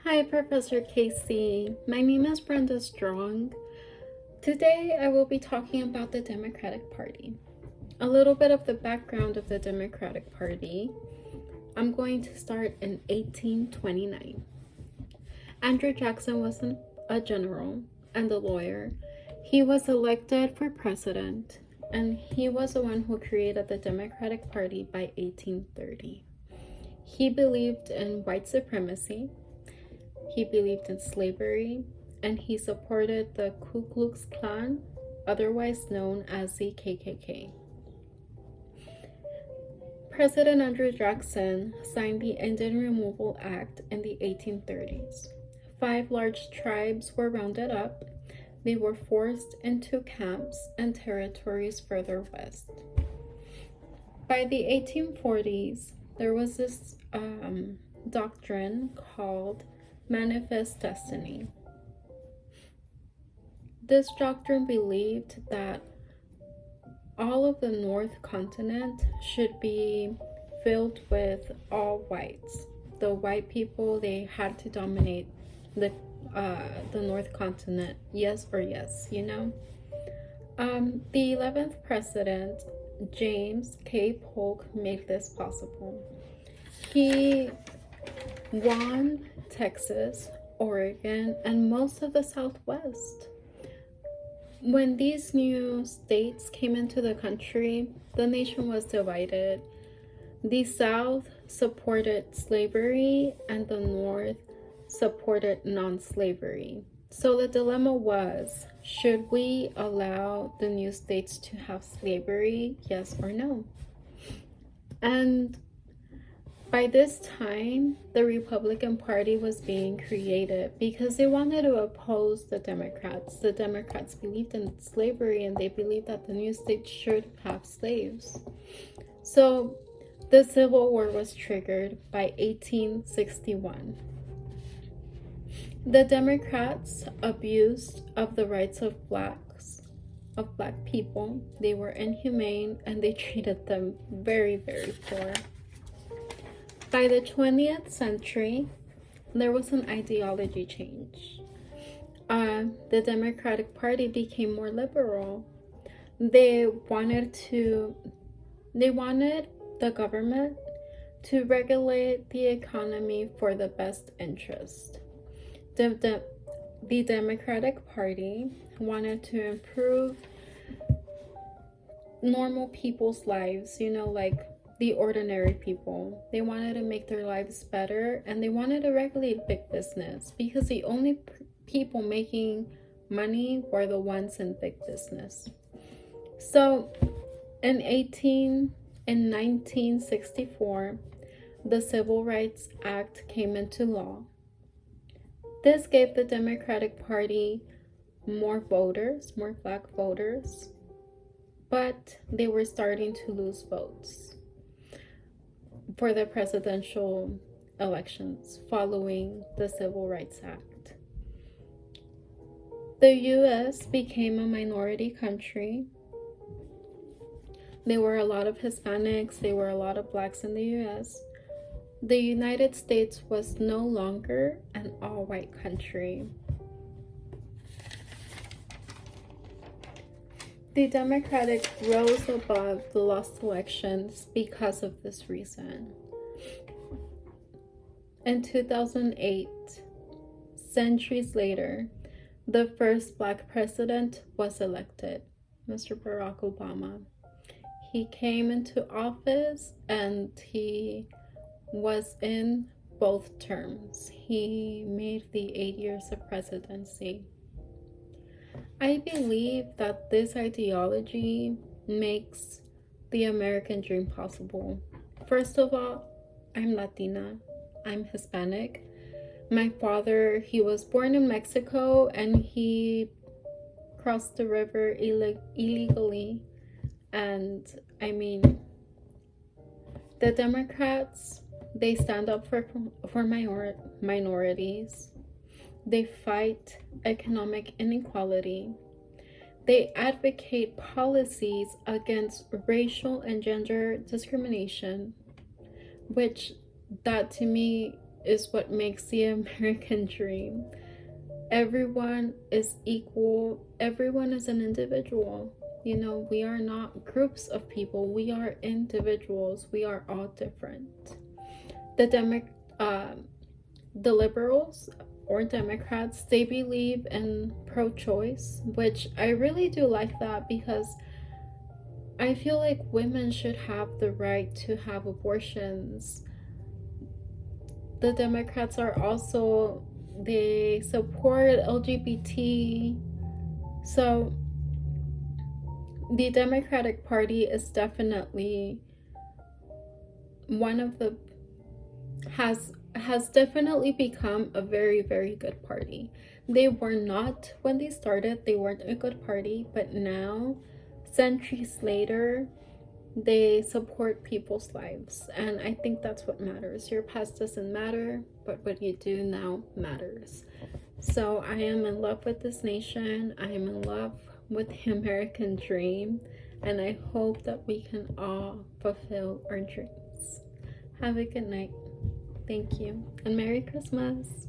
Hi, Professor Casey. My name is Brenda Strong. Today I will be talking about the Democratic Party. A little bit of the background of the Democratic Party. I'm going to start in 1829. Andrew Jackson was a general and a lawyer. He was elected for president, and he was the one who created the Democratic Party by 1830. He believed in white supremacy. He believed in slavery, and he supported the Ku Klux Klan, otherwise known as the KKK. President Andrew Jackson signed the Indian Removal Act in the 1830s. 5 large tribes were rounded up. They were forced into camps and territories further west. By the 1840s, there was this doctrine called Manifest Destiny. This doctrine believed that all of the North Continent should be filled with all whites. The white people, they had to dominate the North Continent, yes or yes, you know? The 11th president, James K. Polk, made this possible. He won Texas, Oregon, and most of the Southwest. When these new states came into the country, the nation was divided. The South supported slavery and the North supported non-slavery. So the dilemma was, should we allow the new states to have slavery, yes or no? And by this time, the Republican Party was being created because they wanted to oppose the Democrats. The Democrats believed in slavery and they believed that the new states should have slaves. So the Civil War was triggered by 1861. The Democrats abused of the rights of black people. They were inhumane and they treated them very, very poor. By the 20th century, there was an ideology change. The Democratic Party became more liberal. They wanted the government to regulate the economy for the best interest. The Democratic Party wanted to improve normal people's lives, like the ordinary people. They wanted to make their lives better, and they wanted to regulate big business because the only people making money were the ones in big business. So in 1964, the Civil Rights Act came into law. This gave the Democratic Party more voters, more black voters, but they were starting to lose votes for the presidential elections following the Civil Rights Act. The U.S. became a minority country. There were a lot of Hispanics, there were a lot of blacks in the U.S. The United States was no longer an all-white country. The Democratic rose above the lost elections because of this reason. In 2008, centuries later, the first black president was elected, Mr. Barack Obama. He came into office and he was in both terms. He made the 8 years of presidency. I believe that this ideology makes the American dream possible. First of all, I'm Latina. I'm Hispanic. My father, he was born in Mexico and he crossed the river illegally. And the Democrats, they stand up for minorities. They fight economic inequality. They advocate policies against racial and gender discrimination, which that to me is what makes the American dream. Everyone is equal, everyone is an individual. You know, we are not groups of people, we are individuals, we are all different. The liberals or Democrats, they believe in pro-choice, which I really do like that, because I feel like women should have the right to have abortions. The Democrats are also, they support LGBT. So the Democratic Party is definitely one of the, has definitely become a very, very good party. They were not, when they started, they weren't a good party, but now, centuries later, they support people's lives, and I think that's what matters. Your past doesn't matter, but what you do now matters. So I am in love with this nation, I am in love with the American dream, and I hope that we can all fulfill our dreams. Have a good night. Thank you, and Merry Christmas.